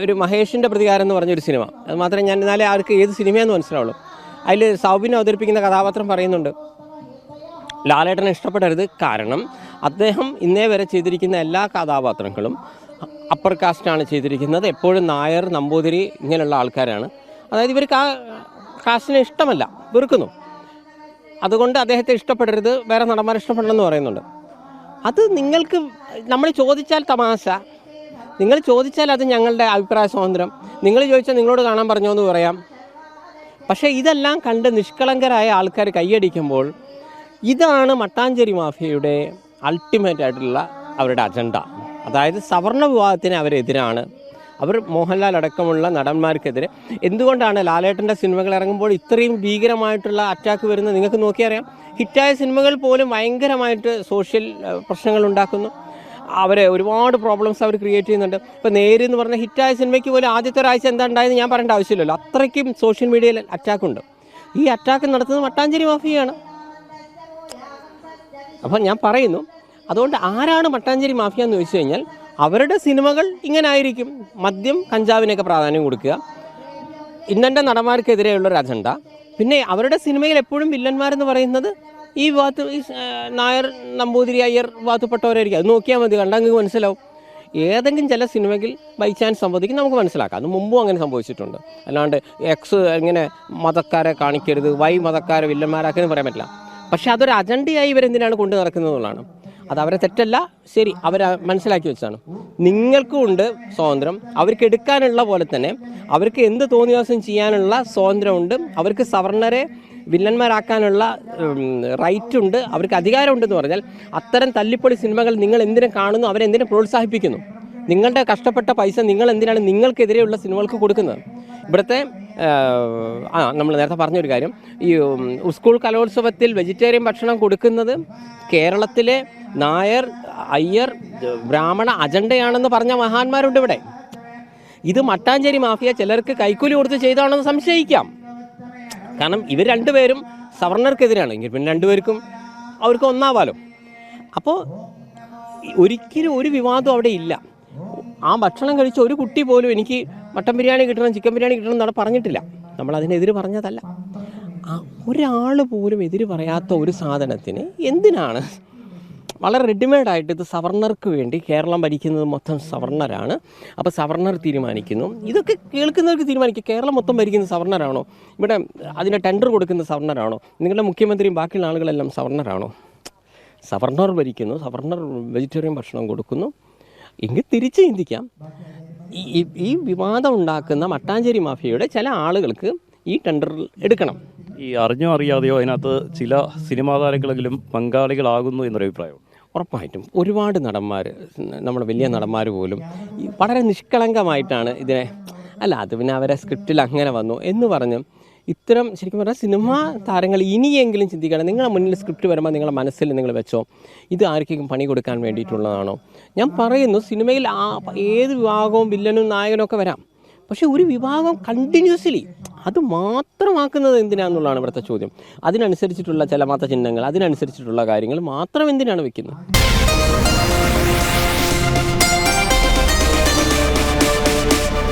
ഒരു മഹേഷിൻ്റെ പ്രതികാരം എന്ന് പറഞ്ഞൊരു സിനിമ, അത് മാത്രമേ ഞാൻ എന്നാലേ ആർക്ക് ഏത് സിനിമയെന്ന് മനസ്സിലാവുള്ളൂ. അതിൽ സൗബിനെ അവതരിപ്പിക്കുന്ന കഥാപാത്രം പറയുന്നുണ്ട്, ലാലേട്ടനെ ഇഷ്ടപ്പെടരുത്, കാരണം അദ്ദേഹം ഇന്നേ വരെ ചെയ്തിരിക്കുന്ന എല്ലാ കഥാപാത്രങ്ങളും അപ്പർ കാസ്റ്റാണ് ചെയ്തിരിക്കുന്നത്, എപ്പോഴും നായർ, നമ്പൂതിരി ഇങ്ങനെയുള്ള ആൾക്കാരാണ്. അതായത് ഇവർക്ക് ആ കാസ്റ്റിനെ ഇഷ്ടമല്ല, വെറുക്കുന്നു. അതുകൊണ്ട് അദ്ദേഹത്തെ ഇഷ്ടപ്പെടരുത്, വേറെ നടന്മാരെ ഇഷ്ടപ്പെടണമെന്ന് പറയുന്നുണ്ട്. അത് നിങ്ങൾക്ക് നമ്മൾ ചോദിച്ചാൽ തമാശ, നിങ്ങൾ ചോദിച്ചാൽ അത് ഞങ്ങളുടെ അഭിപ്രായ സ്വാതന്ത്ര്യം, നിങ്ങൾ ചോദിച്ചാൽ നിങ്ങളോട് കാണാൻ പറഞ്ഞോ എന്ന് പറയാം. പക്ഷേ ഇതെല്ലാം കണ്ട് നിഷ്കളങ്കരായ ആൾക്കാർ കൈയടിക്കുമ്പോൾ ഇതാണ് മട്ടാഞ്ചേരി മാഫിയയുടെ അൾട്ടിമേറ്റ് ആയിട്ടുള്ള അവരുടെ അജണ്ട. അതായത് സവർണ വിവാഹത്തിന് അവരെതിരാണ്. അവർ മോഹൻലാൽ അടക്കമുള്ള നടന്മാർക്കെതിരെ. എന്തുകൊണ്ടാണ് ലാലേട്ടൻ്റെ സിനിമകൾ ഇറങ്ങുമ്പോൾ ഇത്രയും ഭീകരമായിട്ടുള്ള അറ്റാക്ക് വരുന്നത്? നിങ്ങൾക്ക് നോക്കിയറിയാം. ഹിറ്റായ സിനിമകൾ പോലും ഭയങ്കരമായിട്ട് സോഷ്യൽ പ്രശ്നങ്ങൾ ഉണ്ടാക്കുന്നു. അവരെ ഒരുപാട് പ്രോബ്ലംസ് അവർ ക്രിയേറ്റ് ചെയ്യുന്നുണ്ട്. ഇപ്പോൾ നേര് എന്ന് പറഞ്ഞ ഹിറ്റായ സിനിമയ്ക്ക് പോലും ആദ്യത്തെ ഒരാഴ്ച എന്താ ഉണ്ടായെന്ന് ഞാൻ പറയേണ്ട ആവശ്യമില്ലല്ലോ, അത്രയ്ക്കും സോഷ്യൽ മീഡിയയിൽ അറ്റാക്കുണ്ട്. ഈ അറ്റാക്ക് നടത്തുന്നത് മട്ടാഞ്ചേരി മാഫിയയാണ്. അപ്പം ഞാൻ പറയുന്നു, അതുകൊണ്ട് ആരാണ് മട്ടാഞ്ചേരി മാഫിയ എന്ന് ചോദിച്ചു കഴിഞ്ഞാൽ അവരുടെ സിനിമകൾ ഇങ്ങനെ ആയിരിക്കും. മദ്യം, കഞ്ചാവിനൊക്കെ പ്രാധാന്യം കൊടുക്കുക, ഇന്നൻ്റെ നടന്മാർക്കെതിരെയുള്ളൊരു അജണ്ട. പിന്നെ അവരുടെ സിനിമയിൽ എപ്പോഴും വില്ലന്മാരെന്ന് പറയുന്നത് ഈ ഭാഗത്ത് ഈ നായർ, നമ്പൂതിരി, അയ്യർ ഭാഗത്തുപ്പെട്ടവരായിരിക്കും. അത് നോക്കിയാൽ മതി, കണ്ടാൽ നിങ്ങൾക്ക് മനസ്സിലാവും. ഏതെങ്കിലും ചില സിനിമയിൽ ബൈ ചാൻസ് സംഭവിക്കും, നമുക്ക് മനസ്സിലാക്കാം. അത് മുമ്പും അങ്ങനെ സംഭവിച്ചിട്ടുണ്ട്. അല്ലാണ്ട് എക്സ് ഇങ്ങനെ മതക്കാരെ കാണിക്കരുത്, വൈ മതക്കാരെ വില്ലന്മാരാക്കെന്ന് പറയാൻ പറ്റില്ല. പക്ഷെ അതൊരു അജണ്ടയായി ഇവരെന്തിനാണ് കൊണ്ടു നടക്കുന്നത് എന്നുള്ളതാണ്. അത് അവരെ തെറ്റല്ല, ശരി, അവർ മനസ്സിലാക്കി വെച്ചാണ്. നിങ്ങൾക്കും ഉണ്ട് സ്വാതന്ത്ര്യം, അവർക്ക് എടുക്കാനുള്ള പോലെ തന്നെ അവർക്ക് എന്ത് തോന്നിയാസം ചെയ്യാനുള്ള സ്വാതന്ത്ര്യമുണ്ട്. അവർക്ക് സവർണരെ വില്ലന്മാരാക്കാനുള്ള റൈറ്റ് ഉണ്ട്, അവർക്ക് അധികാരമുണ്ടെന്ന് പറഞ്ഞാൽ അത്തരം തല്ലിപ്പൊളി സിനിമകൾ നിങ്ങൾ എന്തിനു കാണുന്നു, അവരെന്തിനു പ്രോത്സാഹിപ്പിക്കുന്നു? നിങ്ങളുടെ കഷ്ടപ്പെട്ട പൈസ നിങ്ങൾ എന്തിനാണ് നിങ്ങൾക്കെതിരെയുള്ള സിനിമകൾക്ക് കൊടുക്കുന്നത്? ഇവിടുത്തെ നമ്മൾ നേരത്തെ പറഞ്ഞൊരു കാര്യം, ഈ സ്കൂൾ കലോത്സവത്തിൽ വെജിറ്റേറിയൻ ഭക്ഷണം കൊടുക്കുന്നത് കേരളത്തിലെ നായർ, അയ്യർ, ബ്രാഹ്മണ അജണ്ടയാണെന്ന് പറഞ്ഞ മഹാന്മാരുണ്ട് ഇവിടെ. ഇത് മട്ടാഞ്ചേരി മാഫിയ ചിലർക്ക് കൈക്കൂലി കൊടുത്ത് ചെയ്താണെന്ന് സംശയിക്കാം. കാരണം ഇവർ രണ്ടുപേരും സവർണർക്കെതിരാണ്. എങ്കിൽ പിന്നെ രണ്ടുപേർക്കും അവർക്ക് ഒന്നാവാലോ. അപ്പോൾ ഒരിക്കലും ഒരു വിവാദം അവിടെ ഇല്ല. ആ ഭക്ഷണം കഴിച്ച ഒരു കുട്ടി പോലും എനിക്ക് മട്ടൻ ബിരിയാണി കിട്ടണം, ചിക്കൻ ബിരിയാണി കിട്ടണം എന്നാണ് പറഞ്ഞിട്ടില്ല. നമ്മളതിനെതിര് പറഞ്ഞതല്ല. ഒരാൾ പോലും എതിര് പറയാത്ത ഒരു സാധനത്തിന് എന്തിനാണ് വളരെ റെഡിമെയ്ഡായിട്ട് ഇത് സവർണർക്ക് വേണ്ടി കേരളം ഭരിക്കുന്നത് മൊത്തം സവർണരാണ്, അപ്പോൾ സവർണർ തീരുമാനിക്കുന്നു. ഇതൊക്കെ കേൾക്കുന്നവർക്ക് തീരുമാനിക്കും. കേരളം മൊത്തം ഭരിക്കുന്നത് സവർണരാണോ? ഇവിടെ അതിന് ടെൻഡർ കൊടുക്കുന്ന സവർണരാണോ? നിങ്ങളുടെ മുഖ്യമന്ത്രിയും ബാക്കിയുള്ള ആളുകളെല്ലാം സവർണരാണോ? സവർണർ ഭരിക്കുന്നു, സവർണർ വെജിറ്റേറിയൻ ഭക്ഷണം കൊടുക്കുന്നു. എങ്കിൽ തിരിച്ച് ചിന്തിക്കാം. ഈ വിവാദം ഉണ്ടാക്കുന്ന മട്ടാഞ്ചേരി മാഫിയയുടെ ചില ആളുകൾക്ക് ഈ ടെൻഡറിൽ എടുക്കണം. ഈ അറിഞ്ഞോ അറിയാതെയോ അതിനകത്ത് ചില സിനിമാ താരങ്ങളെങ്കിലും പങ്കാളികളാകുന്നു എന്നൊരു അഭിപ്രായം. ഉറപ്പായിട്ടും ഒരുപാട് നടന്മാർ, നമ്മുടെ വലിയ നടന്മാർ പോലും വളരെ നിഷ്കളങ്കമായിട്ടാണ് ഇതിനെ, അല്ല അത് പിന്നെ അവരെ സ്ക്രിപ്റ്റിൽ അങ്ങനെ വന്നു എന്ന് പറഞ്ഞ് ഇത്തരം ശരിക്കും പറഞ്ഞാൽ സിനിമാ താരങ്ങൾ ഇനിയെങ്കിലും ചിന്തിക്കണം. നിങ്ങളുടെ മുന്നിൽ സ്ക്രിപ്റ്റ് വരുമ്പോൾ നിങ്ങളുടെ മനസ്സിൽ നിങ്ങൾ വെച്ചോ, ഇത് ആർക്കെങ്കിലും പണി കൊടുക്കാൻ വേണ്ടിയിട്ടുള്ളതാണോ? ഞാൻ പറയുന്നു, സിനിമയിൽ ഏത് വിഭാഗവും വില്ലനും നായകനും ഒക്കെ വരാം. പക്ഷേ ഒരു വിഭാഗം കണ്ടിന്യൂസ്ലി അത് മാത്രമാക്കുന്നത് എന്തിനാണെന്നുള്ളതാണ് ഇവിടുത്തെ ചോദ്യം. അതിനനുസരിച്ചിട്ടുള്ള ചില മതചിഹ്നങ്ങൾ, അതിനനുസരിച്ചിട്ടുള്ള കാര്യങ്ങൾ മാത്രം എന്തിനാണ് വെക്കുന്നത്?